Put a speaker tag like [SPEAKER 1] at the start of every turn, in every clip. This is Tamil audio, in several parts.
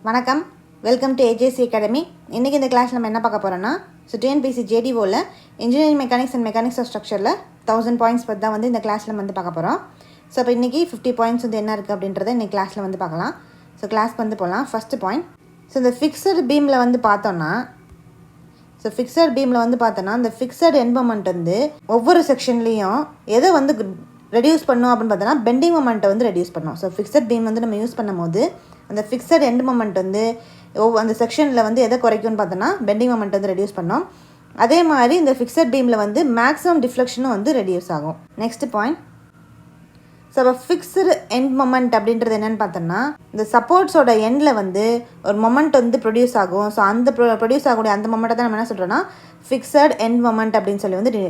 [SPEAKER 1] வணக்கம், வெல்கம் டு ஏஜேசி அகாடமி. இன்றைக்கி இந்த கிளாஸ் நம்ம என்ன பார்க்க போகிறோன்னா, டிஎன்பிஎஸ்சி ஜேடிஓவில் engineering mechanics and mechanics of ஸ்ட்ரக்சரில் 1000 பாயிண்ட்ஸ் பற்றி தான் இந்த கிளாஸில் பார்க்க போகிறோம். ஸோ இப்போ இன்றைக்கி 50 பாயிண்ட்ஸ் என்ன இருக்குது அப்படின்றத இன்றைக்கி கிளாஸில் பார்க்கலாம். ஸோ கிளாஸ் போகலாம். ஃபஸ்ட்டு பாயிண்ட், ஸோ இந்த ஃபிக்ஸட் பீமில் பார்த்தோன்னா இந்த ஃபிக்ஸட் எண்ட் மொமெண்ட் ஒவ்வொரு செக்ஷன்லேயும் எதை ரெடியூஸ் பண்ணோம் அப்படின்னு பார்த்தோன்னா பெண்டிங் மொமெண்ட்டை ரெடியூஸ் பண்ணோம். ஸோ ஃபிக்ஸட் பீம் நம்ம யூஸ் பண்ணும் போது அந்த ஃபிக்ஸட் எண்ட் மொமெண்ட் அந்த செக்ஷனில் எதை குறைக்கும்னு பார்த்தோன்னா பெண்டிங் மொமெண்ட் ரெடியூஸ் பண்ணோம். அதே மாதிரி இந்த ஃபிக்ஸட் பீமில் மேக்ஸிமம் டிஃப்ளெக்ஷனும் ரெடியூஸ் ஆகும். நெக்ஸ்ட் பாயிண்ட், ஸோ இப்போ ஃபிக்ஸடு எண்ட் மொமெண்ட் அப்படின்றது என்னென்னு பார்த்தோன்னா, இந்த சப்போர்ட்ஸோட எண்டில் ஒரு மொமெண்ட் ப்ரொடியூஸ் ஆகும். ஸோ அந்த ப்ரொடியூஸ் ஆகக்கூடிய அந்த மொமெண்ட்டை தான் நம்ம என்ன சொல்கிறோன்னா ஃபிக்ஸட் எண்ட் மொமெண்ட் அப்படின்னு சொல்லி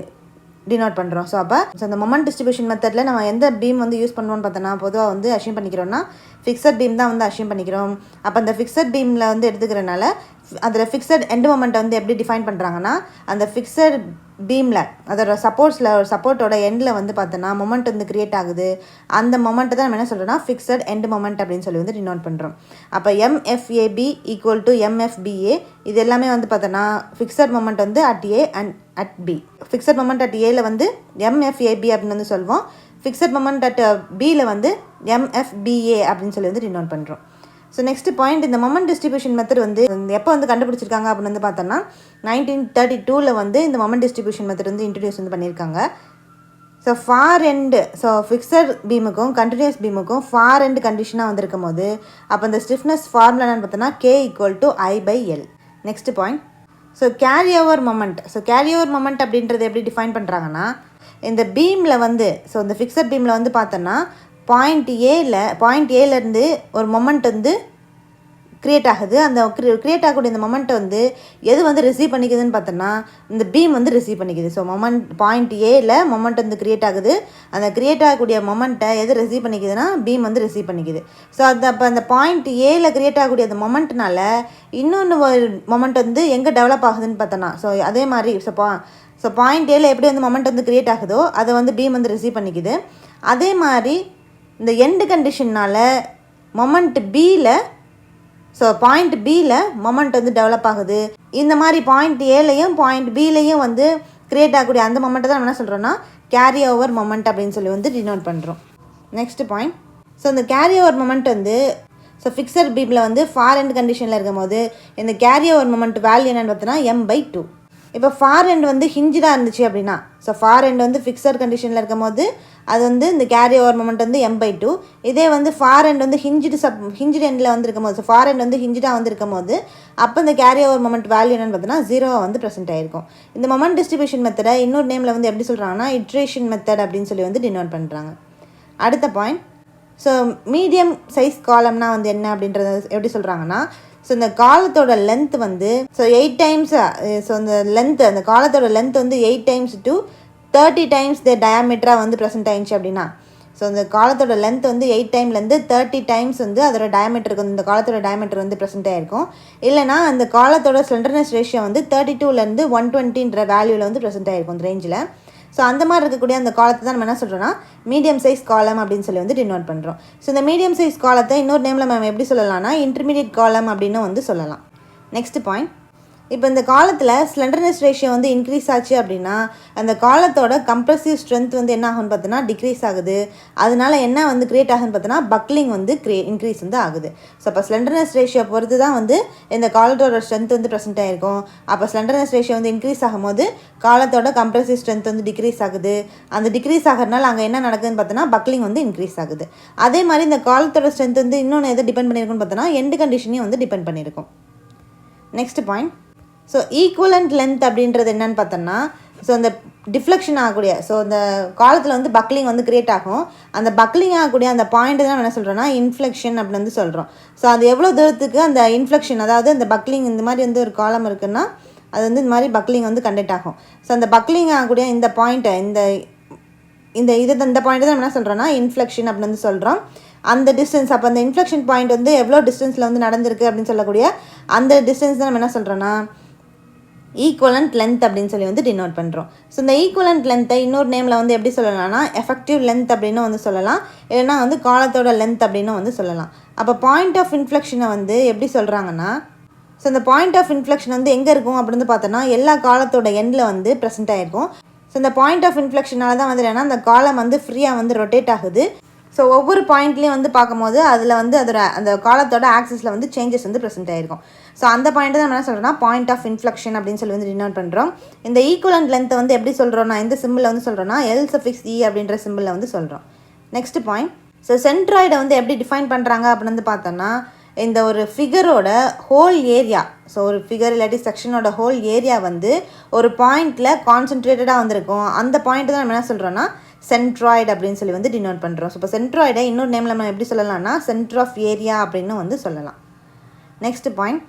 [SPEAKER 1] டினோட் பண்ணுறோம். ஸோ இந்த மொமெண்ட் டிஸ்ட்ரிபியூஷன் மெத்தடில் நம்ம எந்த பீம் யூஸ் பண்ணுவோம்னு பார்த்தோன்னா, பொதுவாக அஷ்யூம் பண்ணிக்கிறோம்னா ஃபிக்ஸட் பீம் தான் அஷ்யூம் பண்ணிக்கிறோம். அப்போ அந்த ஃபிக்ஸட் பீமில் எடுத்துக்கிறனால அதில் ஃபிக்ஸட் எண்ட் மொமெண்ட்டை எப்படி டிஃபைன் பண்ணுறாங்கன்னா, அந்த ஃபிக்ஸட் பீமில் அதோட சப்போர்ட்டோட எண்டில் பார்த்தோன்னா மொமெண்ட் கிரியேட் ஆகுது. அந்த மொமெண்ட்டை தான் நம்ம என்ன சொல்கிறோன்னா ஃபிக்ஸட் எண்ட் மொமெண்ட் அப்படின்னு சொல்லி டினோட் பண்ணுறோம். அப்போ எம்எஃப்ஏபி ஈக்குவல் டு எம்எஃபிஏ இது எல்லாமே பார்த்தோன்னா fixed moment at A and at B. Fixed moment at ஏல எம்எஃப்ஏபி அப்படின்னு சொல்லுவோம். ஃபிக்ஸட் மொமெண்ட் அட் பியில் எம்எஃபிஏ அப்படின்னு சொல்லி டினோட் பண்ணுறோம். ஸோ நெக்ஸ்ட் பாயிண்ட், இந்த மொமெண்ட் டிஸ்ட்ரிபியூஷன் மெத்தட் எப்போ கண்டுபிடிச்சிருக்காங்க அப்படின்னு பார்த்தோன்னா 1932 இந்த மொமெண்ட் டிஸ்ட்ரிபியூஷன் மெத்தட் இன்ட்ரடியூஸ் பண்ணியிருக்காங்க. So far end, so fixed பீமுக்கும் கண்டினியூஸ் பீமுக்கும் ஃபார் எண்டு கண்டிஷனாக இருக்கும் போது அப்போ இந்த ஸ்டிஃப்னஸ் ஃபார்முலா என்னன்னு பார்த்தோன்னா K = I/L. Next point, so carry over moment அப்படின்றது எப்படி டிஃபைன் பண்ணுறாங்கன்னா, இந்த பீமில் ஸோ இந்த ஃபிக்ஸட் பீமில் பார்த்தோன்னா பாயிண்ட் ஏலேருந்து ஒரு மொமெண்ட் க்ரியேட் ஆகுது. அந்த க்ரியேட் ஆகக்கூடிய இந்த மொமெண்ட்டை எது ரிசீவ் பண்ணிக்குதுன்னு பார்த்தோன்னா இந்த பீம் ரிசீவ் பண்ணிக்குது. ஸோ பாயிண்ட் ஏல மொமெண்ட் க்ரியேட் ஆகுது. அந்த க்ரியேட் ஆகக்கூடிய மொமெண்ட்டை எது ரிசீவ் பண்ணிக்குதுன்னா பீம் ரிசீவ் பண்ணிக்குது. ஸோ அப்போ அந்த பாயிண்ட் ஏல க்ரியேட் ஆகக்கூடிய அந்த மொமெண்ட்னால இன்னொன்று மொமெண்ட் எங்கே டெவலப் ஆகுதுன்னு பார்த்தோன்னா, ஸோ அதே மாதிரி ஸோ பாயிண்ட் ஏல எப்படி மொமெண்ட் க்ரியேட் ஆகுதோ அதை பீம் ரிசீவ் பண்ணிக்குது. அதே மாதிரி இந்த எண்டு கண்டிஷன்னால் மொமெண்ட் பியில், ஸோ பாயிண்ட் பியில் மொமெண்ட் டெவலப் ஆகுது. இந்த மாதிரி பாயிண்ட் ஏலையும் பாயிண்ட் பிலையும் கிரியேட் ஆகக்கூடிய அந்த மொமெண்ட்டை தான் என்ன சொல்கிறோன்னா கேரி ஓவர் மொமெண்ட் அப்படின்னு சொல்லி டினோட் பண்ணுறோம். நெக்ஸ்ட் பாயிண்ட், ஸோ இந்த carry over moment so fixed பீமில் ஃபார் எண்ட் கண்டிஷனில் இருக்கும் போது இந்த கேரி ஓவர் மொமெண்ட் வேல்யூ என்னென்னு பார்த்தோன்னா M/2. இப்போ ஃபார் எண்ட் ஹிஞ்சாக இருந்துச்சு அப்படின்னா, ஸோ ஃபார் எண்ட் ஃபிக்ஸட் கண்டிஷனில் இருக்கும் போது அது இந்த கேரி ஓவர் மொமெண்ட் M/2. இதே ஃபார் எண்ட் ஹிஞ்சுடு எண்டில் இருக்கும் போது, ஸோ ஃபார் எண்ட் ஹிஞ்சாக இருக்கும் போது அப்போ இந்த கேரி ஓவர் மொமெண்ட் வேல்யூ என்னென்னு பார்த்தோன்னா 0 ப்ரெசென்ட் ஆகிருக்கும். இந்த மொமெண்ட் டிஸ்ட்ரிபியூஷன் மெத்தடை இன்னொரு நேமில் எப்படி சொல்கிறாங்கன்னா இட்ரேஷன் மெத்தட் அப்படின்னு சொல்லி டினோட் பண்ணுறாங்க. அடுத்த பாயிண்ட், ஸோ மீடியம் சைஸ் காலம்னா என்ன அப்படின்றத எப்படி சொல்கிறாங்கன்னா, ஸோ இந்த காலத்தோட லென்த் ஸோ 8 டைம்ஸ், ஸோ இந்த லென்த் அந்த காலத்தோட length 8 times to 30 times the டயாமீட்டராக ப்ரெசென்ட் ஆயிடுச்சு அப்படின்னா, ஸோ இந்த காலத்தோட லென்த் 8 டைம்லேருந்து 30 டைம்ஸ் அதோட டயாமீட்டருக்கு இந்த காலத்தோட டயாமீட்டர் ப்ரெசென்ட் ஆகிருக்கும். இல்லைனா அந்த காலத்தோட ஸ்லெண்டர்னஸ் ரேஷியோ 32லேருந்து 120ன்ற வேல்யூவில் ப்ரெசென்ட் ஆகிருக்கும் இந்த ரேஞ்சில். ஸோ அந்த மாதிரி இருக்கக்கூடிய அந்த காலத்தை தான் நம்ம என்ன சொல்கிறோன்னா மீடியம் சைஸ் காலம் அப்படின்னு சொல்லி டினோட் பண்ணுறோம். ஸோ இந்த மீடியம் சைஸ் காலத்தை இன்னொரு நேமில் நம்ம எப்படி சொல்லலாம்னா இன்டர்மீடியட் காலம் அப்படின்னு சொல்லலாம். நெக்ஸ்ட் பாயிண்ட், இப்போ இந்த காலத்தில் ஸ்லெண்டர்னஸ் ரேஷியோ இன்க்ரீஸ் ஆச்சு அப்படின்னா அந்த காலத்தோட கம்ப்ரெசிவ் ஸ்ட்ரென்த் என்ன ஆகும்னு பார்த்தோன்னா டிக்ரீஸ் ஆகுது. அதனால என்ன கிரியேட் ஆகுதுன்னு பார்த்தோன்னா பக்லிங் இன்க்ரீஸ் ஆகுது. ஸோ அப்போ ஸ்லெண்டர்னஸ் ரேஷியோ பொறுத்து தான் இந்த காலத்தோட ஸ்ட்ரென்த் ப்ரெசென்ட் ஆகிருக்கும். அப்போ ஸ்லெண்டர்னஸ் ரேஷியோ இன்க்ரீஸ் ஆகும்போது காலத்தோட கம்ப்ரெசிவ் ஸ்ட்ரென்த் டிக்ரீஸ் ஆகுது. அந்த டிக்ரீஸ் ஆகிறதுனால அங்கே என்ன நடக்குதுன்னு பார்த்தோன்னா பக்லிங் இன்க்ரீஸ் ஆகுது. அதே மாதிரி இந்த காலத்தோட ஸ்ட்ரென்த் இன்னொன்று எதை டிபெண்ட் பண்ணியிருக்குன்னு பார்த்தோன்னா எண்டு கண்டிஷனையும் டிபெண்ட் பண்ணியிருக்கும். Next point, so equivalent length அப்படின்றது என்னன்னு பார்த்தோன்னா, ஸோ அந்த டிஃப்ளெக்ஷன் ஆகக்கூடிய, ஸோ இந்த காலத்தில் பக்லிங் கிரியேட் ஆகும். அந்த பக்லிங் ஆகக்கூடிய அந்த பாயிண்ட் தான் என்ன சொல்கிறோன்னா இன்ஃப்ளெக்ஷன் அப்படின்னு சொல்கிறோம். ஸோ அது எவ்வளோ தூரத்துக்கு அந்த இன்ஃப்ளெக்ஷன், அதாவது அந்த பக்லிங் இந்த மாதிரி ஒரு காலம் இருக்குன்னா அது இந்த மாதிரி பக்லிங் கண்டக்ட் ஆகும். ஸோ அந்த பக்லிங் ஆகக்கூடிய இந்த பாயிண்ட்டை இந்த பாயிண்ட் தான் என்ன சொல்கிறோன்னா இன்ஃப்ளெக்ஷன் அப்படின்னு சொல்கிறோம். அந்த டிஸ்டன்ஸ், அப்போ அந்த இன்ஃப்ளெக்ஷன் பாயிண்ட் எவ்வளோ டிஸ்டன்ஸில் நடந்திருக்கு அப்படின்னு சொல்லக்கூடிய அந்த டிஸ்டன்ஸ் தான் நம்ம என்ன சொல்கிறோன்னா ஈக்குவலண்ட் லென்த் அப்படின்னு சொல்லி வந்து டினோட் பண்ணுறோம். ஸோ இந்த ஈக்குவலண்ட் லென்த்தை இன்னொரு நேமில் வந்து எப்படி சொல்லலாம்னா எஃபெக்டிவ் லென்த் அப்படின்னு வந்து சொல்லலாம், இல்லைனா வந்து காலத்தோட லென்த் அப்படின்னு வந்து சொல்லலாம். அப்போ பாயிண்ட் ஆஃப் இன்ஃப்ளெக்ஷனை வந்து எப்படி சொல்கிறாங்கன்னா, ஸோ இந்த பாயிண்ட் ஆஃப் இன்ஃப்ளெக்ஷன் வந்து எங்கே இருக்கும் அப்படின்னு பார்த்தோன்னா எல்லா காலத்தோட எண்டில் வந்து ப்ரெசென்ட் ஆகிருக்கும். ஸோ இந்த பாயிண்ட் ஆஃப் இன்ஃப்ளெக்ஷனால தான் வந்து என்னென்னா அந்த காலம் வந்து ஃப்ரீயாக வந்து ரொட்டேட் ஆகுது. ஸோ ஒவ்வொரு பாயிண்ட்லேயும் வந்து பார்க்கும்போது அதில் வந்து அதோட அந்த காலத்தோட ஆக்சிஸில் வந்து சேஞ்சஸ் வந்து ப்ரெசென்ட் ஆகிருக்கும். ஸோ அந்த பாயிண்ட்டை தான் என்ன சொல்கிறோன்னா பாயிண்ட் ஆஃப் இன்ஃப்ளெக்ஷன் அப்படின்னு சொல்லி வந்து டினோட் பண்ணுறோம். இந்த ஈக்குவலண்ட் லென்த்தை வந்து எப்படி சொல்கிறோன்னா இந்த சிம்பிளில் வந்து சொல்கிறோன்னா L(E) அப்படின்ற சிம்பிளில் வந்து சொல்கிறோம். நெக்ஸ்ட் பாயிண்ட், ஸோ சென்ட்ராய்டை வந்து எப்படி டிஃபைன் பண்ணுறாங்க அப்படின்னு வந்து பார்த்தோன்னா இந்த ஒரு ஃபிகரோட ஹோல் ஏரியா, ஸோ ஒரு ஃபிகர் இல்லாட்டி செக்ஷனோட ஹோல் ஏரியா வந்து ஒரு பாயிண்டில் கான்சென்ட்ரேட்டடாக வந்திருக்கும். அந்த பாயிண்ட் தான் நம்ம என்ன சொல்கிறோன்னா சென்ட்ராய்டு அப்படின்னு சொல்லி வந்து டினோட் பண்ணுறோம். ஸோ இப்போ சென்ட்ராய்டை இன்னொரு நேமில் நம்ம எப்படி சொல்லலாம்னா சென்டர் ஆஃப் ஏரியா அப்படின்னு வந்து சொல்லலாம். நெக்ஸ்ட் பாயிண்ட்,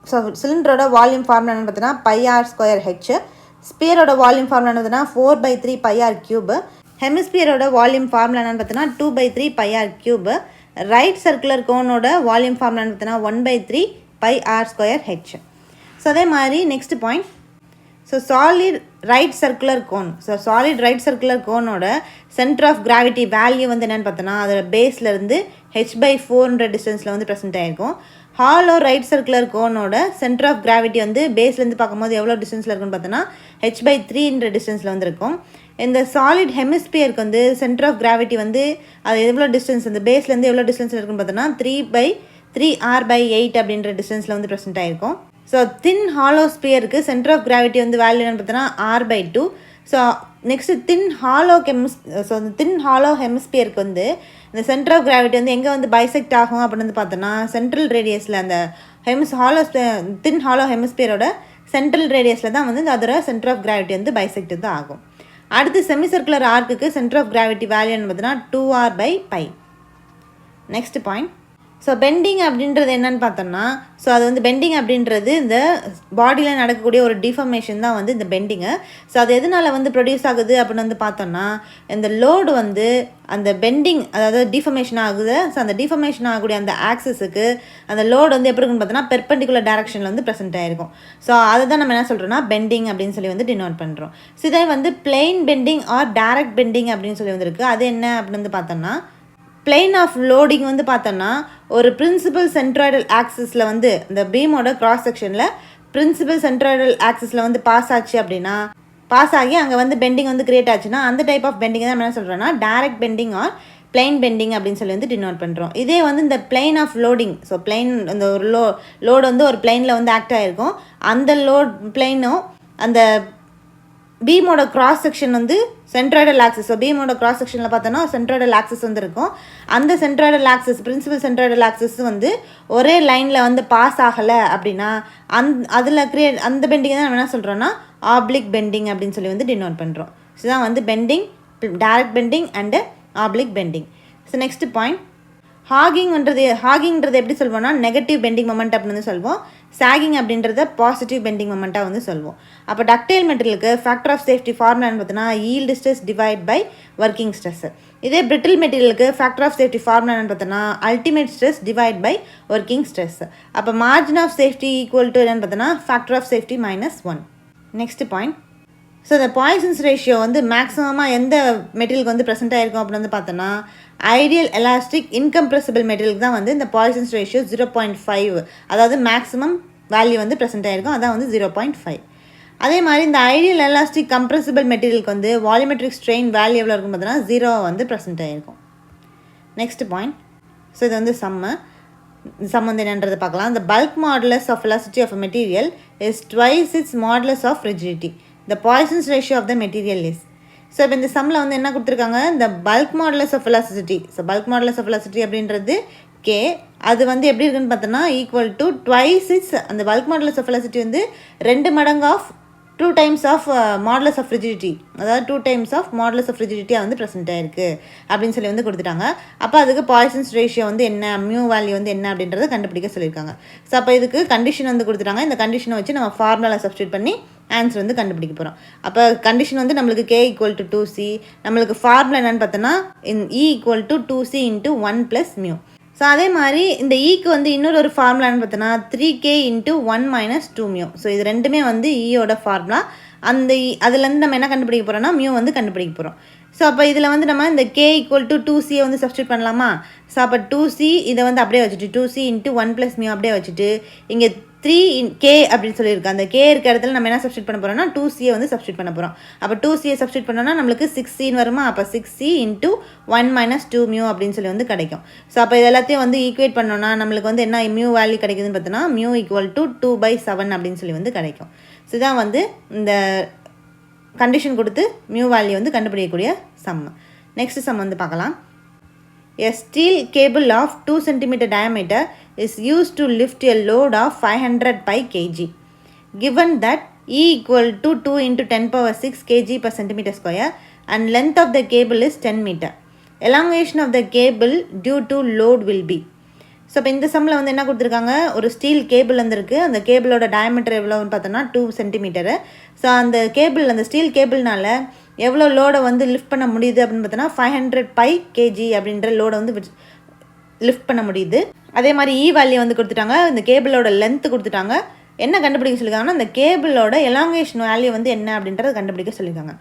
[SPEAKER 1] ஸோ சிலிண்டரோட வால்யூம் ஃபார்முலா என்னன்னு பார்த்தீங்கன்னா πr²h, ஸ்பியரோட வால்யூம் ஃபார்முலா என்ன பார்த்தீங்கன்னா 4/3 πr³, ஹெமிஸ்பியரோட வால்யூம் ஃபார்முலா என்னன்னு பார்த்தீங்கன்னா 2/3 πr³, ரைட் சர்க்குலர் கோனோட வால்யூம் ஃபார்முலா பார்த்தீங்கன்னா 1/3 πr²h. ஸோ அதே மாதிரி next point, so solid right circular cone, so solid right circular கோனோட சென்டர் ஆஃப் கிராவிட்டி வேல்யூ வந்து என்னென்னு பார்த்தோன்னா அதோட பேஸ்லேருந்து h/4 டிஸ்டன்ஸில் வந்து ப்ரெசென்ட் ஆகிருக்கும். ஹாலோ ரைட் சர்க்குலர் கோனோட சென்டர் ஆஃப் கிராவிட்டி வந்து பேஸ்லேருந்து பார்க்கும்போது எவ்வளோ டிஸ்டன்ஸில் இருக்குன்னு பார்த்தோன்னா h/3 டிஸ்டன்ஸில் வந்து இருக்கும். இந்த சாலிட் ஹெமிஸ்பியருக்கு வந்து சென்டர் ஆஃப் கிராவிட்டி வந்து அது எவ்வளோ டிஸ்டன்ஸ் அந்த பேஸ்லேருந்து எவ்வளோ டிஸ்டன்ஸில் இருக்குன்னு பார்த்தோன்னா 3/3r/8 அப்படின்ற டிஸ்டன்ஸில் வந்து ப்ரெசென்ட் ஆகிருக்கும். ஸோ தின் ஹாலோ ஸ்பியருக்கு சென்டர் ஆஃப் கிராவிட்டி வந்து வேல்யூ என்னன்னு பார்த்தோன்னா r/2. So next thin hollow ஹெமிஸ்பியருக்கு வந்து இந்த சென்டர் ஆஃப் கிராவிட்டி வந்து எங்கே வந்து பைசெக்ட் ஆகும் அப்படின்னு வந்து பார்த்தோன்னா சென்ட்ரல் ரேடியஸில் அந்த தின் ஹாலோ ஹெமிஸ்பியரோட சென்ட்ரல் ரேடியஸில் தான் வந்து அதோட சென்டர் ஆஃப் கிராவிட்டி வந்து பைசெக்ட் தான் ஆகும். அடுத்து செமி சர்க்குலர் ஆர்க்குக்கு சென்டர் ஆஃப் கிராவிட்டி வேல்யூ என்ன பார்த்தோன்னா 2r/π. Next point, so bending அப்படின்றது என்னன்னு பார்த்தோம்னா ஸோ அது வந்து பெண்டிங் அப்படின்றது இந்த பாடியில் நடக்கக்கூடிய ஒரு டிஃபர்மேஷன் தான் வந்து இந்த பெண்டிங்கு. ஸோ அது எதனால் வந்து ப்ரொடியூஸ் ஆகுது அப்படின்னு வந்து பார்த்தோம்னா இந்த லோடு வந்து அந்த பெண்டிங் அதாவது டிஃபர்மேஷன் ஆகுது. ஸோ அந்த டிஃபர்மேஷன் ஆகக்கூடிய அந்த ஆக்சஸுக்கு அந்த லோடு வந்து எப்படி இருக்குன்னு பார்த்தோன்னா பெர்பெண்டிகுலர் டைரக்ஷனில் வந்து ப்ரெசென்ட் ஆகிருக்கும். ஸோ அதை தான் நம்ம என்ன சொல்கிறோன்னா பெண்டிங் அப்படின்னு சொல்லி வந்து டினோட் பண்ணுறோம். ஸோ இதே வந்து plain bending or direct bending அப்படின்னு சொல்லி வந்துருக்கு. அது என்ன அப்படின்னு வந்து பார்த்தோம்னா பிளேன் ஆஃப் லோடிங் வந்து பார்த்தோன்னா ஒரு பிரின்சிபல் சென்ட்ராய்டல் ஆக்சிஸில் வந்து இந்த பீமோட கிராஸ் செக்ஷனில் பிரின்சிபல் சென்ட்ராய்டல் ஆக்சிஸில் வந்து பாஸ் ஆச்சு அப்படின்னா பாஸ் ஆகி அங்கே வந்து பெண்டிங் வந்து கிரியேட் ஆச்சுன்னா அந்த டைப் ஆஃப் பெண்டிங் தான் என்ன சொல்கிறோன்னா direct bending or plain bending அப்படின்னு சொல்லி வந்து டினோட் பண்ணுறோம். இதே வந்து இந்த plane of loading, so plane இந்த ஒரு லோடு வந்து ஒரு பிளெயினில் வந்து ஆக்ட் ஆகிருக்கும். அந்த பிளெயினும் அந்த பீமோட கிராஸ் செக்ஷன் வந்து சென்ட்ராய்டல் ஆக்சிஸ், ஸோ பீமோட கிராஸ் செக்ஷனில் பார்த்தோன்னா சென்ட்ராய்டல் ஆக்சிஸ் வந்து இருக்கும். அந்த centroidal axis principal centroidal axis வந்து ஒரே லைனில் வந்து பாஸ் ஆகலை அப்படின்னா அதில் அந்த பெண்டிங் தான் நம்ம என்ன சொல்கிறோன்னா ஆப்ளிக் பெண்டிங் அப்படின்னு சொல்லி வந்து டினோட் பண்ணுறோம். ஸோ தான் வந்து bending, direct bending and oblique bending. So next point, ஹாகிங்கிறது எப்படி சொல்வோம்னா நெகட்டிவ் பெண்டிங் மொமெண்ட் அப்படின்னு வந்து சொல்வோம். சாகிங் அப்படின்றத பாசிட்டிவ் பெண்டிங் மொமெண்ட்டாக வந்து சொல்வோம். அப்போ டக்டைல் மெட்டீரியலுக்கு ஃபேக்டர் ஆஃப் சேஃப்டி ஃபார்முலான்னு பார்த்தோன்னா yield stress divide by working stress. இதே பிரிட்டில் மெட்டீரியலுக்கு ஃபேக்டர் ஆஃப் சேஃப்டி ஃபார்முலான்னு பார்த்தோன்னா ultimate stress divide by working stress. அப்போ margin of safety equal to என்னன்னு பார்த்தோன்னா factor of safety -1. Next point, so இந்த பாய்சன்ஸ் ரேஷியோ வந்து மேக்ஸிமமாக எந்த மெட்டீரியலுக்கு வந்து ப்ரெசென்ட் ஆகிருக்கும் அப்படின்னு வந்து பார்த்தோன்னா ஐடியல் எலாஸ்டிக் இன்கம்ப்ரெசிபிள் மெட்டீரியலுக்கு தான் வந்து இந்த பாய்சன்ஸ் ரேஷியோ 0.5, அதாவது மேக்ஸிமம் வேல்யூ வந்து ப்ரெசென்ட் ஆகிருக்கும், அதான் வந்து 0.5. அதே மாதிரி இந்த ஐடியல் எலாஸ்டிக் கம்ப்ரெசிபிள் மெட்டீரியலுக்கு வந்து வால்யூமெட்ரிக் ஸ்ட்ரெயின் வேல்யூ எவ்வளோ இருக்கும் பார்த்தோன்னா 0 வந்து ப்ரெசென்ட் ஆகிருக்கும். நெக்ஸ்ட் பாயிண்ட், ஸோ இது வந்து சம் வந்து என்னன்றதை பார்க்கலாம். The bulk modulus of velocity of a material is twice its modulus of rigidity. The Poisson's ratio of the material is. So இப்போ இந்த சம்மில் வந்து என்ன கொடுத்துருக்காங்க, இந்த bulk modulus of velocity. So bulk modulus of velocity அப்படின்றது கே, அது வந்து எப்படி இருக்குன்னு பார்த்தோன்னா ஈக்குவல் டு ட்வைஸ் இட்ஸ் அந்த பல்க் மாடுலஸ் ஆஃப் வெலாசிட்டி வந்து 2 மடங்கு of 2 times of modulus of rigidity, அதாவது 2 times ஆஃப் மாடுலஸ் ஆஃப் ரிஜிடிட்டியாக வந்து ப்ரெசென்ட் ஆயிருக்கு அப்படின்னு சொல்லி வந்து கொடுத்துட்டாங்க. அப்போ அதுக்கு பாய்சன்ஸ் ரேஷியோ வந்து என்ன, மியூ வேல்யூ வந்து என்ன அப்படின்றத கண்டுபிடிக்க சொல்லியிருக்காங்க. ஸோ அப்போ இதுக்கு கண்டிஷன் வந்து கொடுத்துட்டாங்க. இந்த கண்டிஷனை வச்சு நம்ம ஃபார்முலா சப்ஸ்டியூட் பண்ணி ஆன்சர் வந்து கண்டுபிடிக்க போகிறோம். அப்போ கண்டிஷன் வந்து நம்மளுக்கு k = 2c, நம்மளுக்கு ஃபார்முலா என்னென்னு பார்த்தோன்னா E = 2c × 1 + μ. ஸோ அதே மாதிரி இந்த ஈக்கு வந்து இன்னொரு ஃபார்முலான்னு பார்த்தோன்னா 3k × 1 - 2μ. ஸோ இது ரெண்டுமே வந்து ஈயோட ஃபார்முலா. அந்த அதுலேருந்து நம்ம என்ன கண்டுபிடிக்க போகிறோம்னா மியூ வந்து கண்டுபிடிக்க போகிறோம். ஸோ அப்போ இதில் வந்து நம்ம இந்த k = 2c வந்து சப்ஸ்டியூட் பண்ணலாமா? ஸோ அப்போ 2c இதை வந்து அப்படியே வச்சுட்டு 2c × 1 + μ அப்படியே வச்சுட்டு இங்கே 3k அப்படின்னு சொல்லியிருக்கு. அந்த k இருக்க இடத்துல நம்ம என்ன சப்ஸ்டியூட் பண்ண போகிறோம்னா 2c வந்து சப்ஸ்டியூட் பண்ண போகிறோம். அப்போ 2c சப்ஸ்டியூட் பண்ணோம்னா நம்மளுக்கு 6c வருமா? அப்போ 6c × 1 - 2μ அப்படின்னு சொல்லி வந்து கிடைக்கும். ஸோ அப்போ இது எல்லாத்தையும் வந்து ஈக்குவேட் பண்ணோன்னா நம்மளுக்கு வந்து என்ன மியூ வேல்யூ கிடைக்குதுன்னு பார்த்தோன்னா மியூ = 2/7 அப்படின்னு சொல்லி வந்து கிடைக்கும். ஸோ இதான் வந்து இந்த கண்டிஷன் கொடுத்து மியூ வேல்யூ வந்து கண்டுபிடிக்கக்கூடிய சம். நெக்ஸ்ட் சம் வந்து பார்க்கலாம். A steel cable of 2 cm diameter is used to lift a load of 500 kg. Given that E = 2 × 10⁶ kg/cm² and length of the cable is 10 meter. Elongation of the cable due to load will be. So இப்போ இந்த சம்மில் வந்து என்ன கொடுத்துருக்காங்க, ஒரு ஸ்டீல் கேபிள் வந்துருக்கு. அந்த கேபிளோட டயமீட்டர் எவ்வளோன்னு பார்த்தோன்னா 2 cm. ஸோ அந்த கேபிள் அந்த ஸ்டீல் கேபிள்னால எவ்வளோ லோடை வந்து லிஃப்ட் பண்ண முடியுது அப்படின்னு பார்த்தோன்னா 500 kg அப்படின்ற லோடை வந்து லிஃப்ட் பண்ண முடியுது. அதே மாதிரி ஈ வேல்யூ வந்து கொடுத்துட்டாங்க. இந்த கேபிளோட லென்த்து கொடுத்துட்டாங்க. என்ன கண்டுபிடிக்க சொல்லியிருக்காங்கன்னா அந்த கேபிளோட எலாங்கேஷன் வேல்யூ வந்து என்ன அப்படின்றத கண்டுபிடிக்க சொல்லியிருக்காங்க.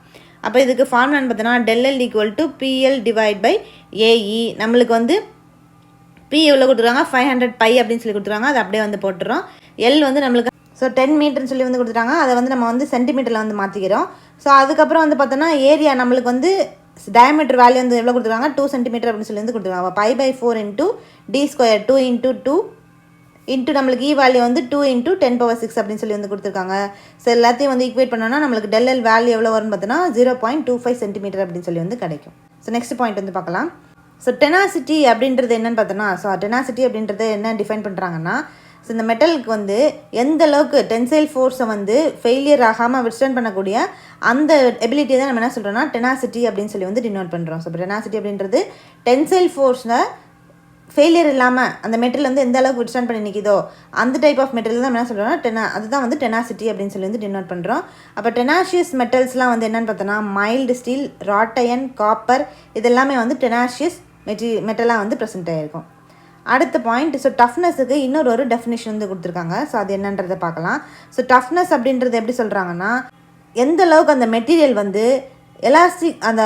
[SPEAKER 1] அப்போ இதுக்கு ஃபார்முலான்னு பார்த்தோன்னா ∆L = PL/AE. நம்மளுக்கு வந்து P எவ்வளோ கொடுத்துருக்காங்க 500 அப்படின்னு சொல்லி கொடுத்துருக்காங்க. அது அப்படியே வந்து போட்டுறோம். L வந்து நம்மளுக்கு ஸோ 10 மீட்டர்னு சொல்லி வந்து கொடுத்துட்டாங்க. அதை வந்து நம்ம வந்து சென்டிமீட்டரில் வந்து மாற்றிக்கிறோம். ஸோ அதுக்கப்புறம் வந்து பார்த்தோன்னா ஏரியா நம்மளுக்கு வந்து டயமீட்டர் வேல்யூ வந்து எவ்வளோ கொடுத்துருக்காங்க 2 cm அப்படின்னு சொல்லி வந்து கொடுத்துருக்காங்க. π/4 × d², 2 × 2 இன்ட்டு நம்மளுக்கு ஈ வேல்யூ வந்து 2 × 10⁶ அப்படின்னு சொல்லி வந்து கொடுத்துருக்காங்க. ஸோ எல்லாத்தையும் வந்து ஈக்குவேட் பண்ணோன்னா நம்மளுக்கு ∆L வேல்யூ எவ்வளோ வரும்னு பார்த்தோன்னா 0.25 cm அப்படின்னு சொல்லி வந்து கிடைக்கும். ஸோ நெக்ஸ்ட் பாயிண்ட் வந்து பார்க்கலாம். ஸோ டெனாசிட்டி அப்படின்றது என்னென்னு பார்த்தோன்னா, ஸோ டெனாசிட்டி அப்படின்றது என்ன டிஃபைன் பண்ணுறாங்கன்னா, ஸோ இந்த மெட்டலுக்கு வந்து எந்த அளவுக்கு டென்சைல் ஃபோர்ஸை வந்து ஃபெயிலியர் ஆகாமல் வித்ஸ்டாண்ட் பண்ணக்கூடிய அந்த எபிலிட்டியை தான் நம்ம என்ன சொல்கிறோம்னா டெனாசிட்டி அப்படின்னு சொல்லி வந்து டினோட் பண்ணுறோம். ஸோ டெனாசிட்டி அப்படின்றது டென்சைல் ஃபோர்ஸில் ஃபெயிலியர் இல்லாமல் அந்த மெட்டீரியல் வந்து எந்த அளவுக்கு வித்ஸ்டாண்ட் பண்ணி நிற்கிதோ அந்த டைப் ஆஃப் மெட்டீரியல் தான் என்ன சொல்கிறோம்னா அதுதான் வந்து டெனாசிட்டி அப்படின்னு சொல்லி வந்து டினோட் பண்ணுறோம். அப்போ டெனாஷியஸ் மெட்டல்ஸ்லாம் வந்து என்னென்னு பார்த்தோன்னா mild steel, wrought iron, copper இதெல்லாமே வந்து டெனாஷியஸ் மெட்டலாக வந்து ப்ரெசென்ட் ஆகிருக்கும். அடுத்த பாயிண்ட், ஸோ டஃப்னஸுக்கு இன்னொரு டெஃபினேஷன் வந்து கொடுத்துருக்காங்க. ஸோ அது என்னன்றதை பார்க்கலாம். ஸோ டஃப்னஸ் அப்படின்றது எப்படி சொல்கிறாங்கன்னா எந்த அளவுக்கு அந்த மெட்டீரியல் வந்து எலாஸ்டிக் அந்த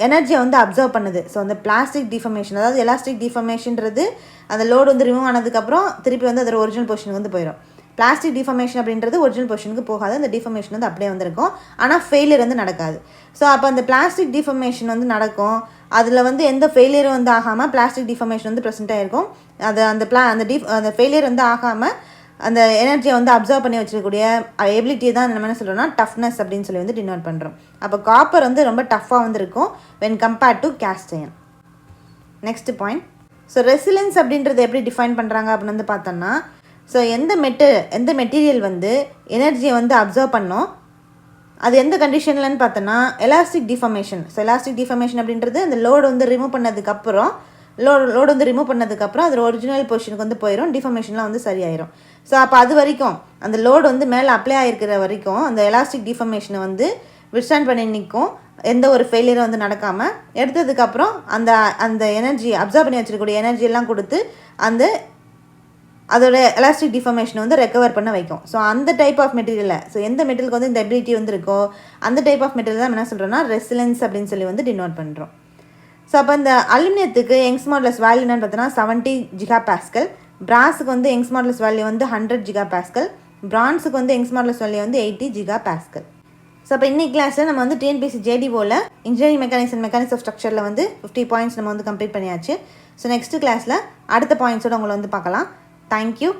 [SPEAKER 1] எனர்ஜியை வந்து அப்சர்வ் பண்ணுது. ஸோ அந்த பிளாஸ்டிக் டிஃபர்மேஷன், அதாவது எலாஸ்டிக் டிஃபர்மேஷன்றது அந்த லோடு வந்து ரிமூவ் ஆனதுக்கப்புறம் திருப்பி வந்து அதோட ஒரிஜினல் பொசிஷனுக்கு வந்து போயிடும். பிளாஸ்டிக் டிஃபர்மேஷன் அப்படின்றது ஒரிஜினல் பொசிஷனுக்கு போகாது. அந்த டிஃபர்மேஷன் வந்து அப்படியே வந்திருக்கும், ஆனால் ஃபெயிலியர் வந்து நடக்காது. ஸோ அப்போ அந்த பிளாஸ்டிக் டிஃபர்மேஷன் வந்து நடக்கும். அதில் வந்து எந்த ஃபெயிலியரும் வந்து ஆகாமல் பிளாஸ்டிக் டிஃபர்மேஷன் வந்து ப்ரெசென்ட் ஆகிருக்கும். அது அந்த ஃபெயிலியர் வந்து ஆகாமல் அந்த எனர்ஜியை வந்து அப்சர்வ் பண்ணி வச்சுருக்கக்கூடிய எபிலிட்டியை தான் நம்ம என்ன சொல்கிறோம்னா டஃப்னஸ் அப்படின்னு சொல்லி வந்து டினோட் பண்ணுறோம். அப்போ காப்பர் வந்து ரொம்ப டஃப்பாக வந்து இருக்கும் when compared to cast iron. Next point, so resilience அப்படின்றது எப்படி டிஃபைன் பண்ணுறாங்க அப்படின்னு வந்து பார்த்தோம்னா, ஸோ எந்த மெட்டீரியல் வந்து எனர்ஜியை வந்து அப்சர்வ் பண்ணோம் அது எந்த கண்டிஷன்லன்னு பார்த்தோன்னா elastic deformation. So elastic deformation அப்படின்றது அந்த லோடு வந்து ரிமூவ் பண்ணதுக்கப்புறம் லோடு வந்து ரிமூவ் பண்ணதுக்கப்புறம் அது ஒரிஜினல் பொசிஷனுக்கு வந்து போயிடும், டிஃபர்மேஷன்லாம் வந்து சரியாயிரும். ஸோ அப்போ அது வரைக்கும் அந்த லோடு வந்து மேலே அப்ளை ஆகிருக்கிற வரைக்கும் அந்த எலாஸ்டிக் டிஃபர்மேஷனை வந்து வித்ஸ்டாண்ட் பண்ணி நிற்கும், எந்த ஒரு ஃபெயிலியரும் வந்து நடக்காமல். எடுத்ததுக்கப்புறம் அந்த எனர்ஜி அப்சர்வ் பண்ணி வச்சுருக்கக்கூடிய எனர்ஜியெல்லாம் கொடுத்து அதோட எலாஸ்டிக் டிஃபர்மேஷனை வந்து ரெக்கவர் பண்ண வைக்கும். ஸோ அந்த டைப் ஆஃப் மெட்டீரியலை, ஸோ எந்த மெட்டீரியலுக்கு வந்து இந்த எபிலிட்டி வந்து இருக்கோ அந்த டைப் ஆஃப் மெட்டீரியல் தான் என்ன சொல்கிறோன்னா ரெசிலன்ஸ் அப்படின்னு சொல்லி வந்து டினோட் பண்ணுறோம். ஸோ அப்போ இந்த அலுமினியத்துக்கு யங்ஸ் மாடுலஸ் வேல்யூ என்னன்னு பார்த்தோன்னா 70 GPa, பிராஸுக்கு வந்து யங்ஸ் மாடுலஸ் வேல்யூ வந்து 100 GPa, பிரான்ஸுக்கு வந்து யங்ஸ் மாடுலஸ் வேல்யூ வந்து 80 GPa. ஸோ அப்போ இன்னைக்கு கிளாஸில் நம்ம வந்து டிஎன்பிஎஸ்சி JDOவில் engineering mechanics and mechanics of ஸ்ட்ரக்சரில் வந்து 50 பாயிண்ட்ஸ் நம்ம வந்து கம்ப்ளீட் பண்ணியாச்சு. ஸோ நெக்ஸ்ட் கிளாஸில் அடுத்த பாயிண்ட்ஸோடு உங்களை வந்து பார்க்கலாம். Thank you.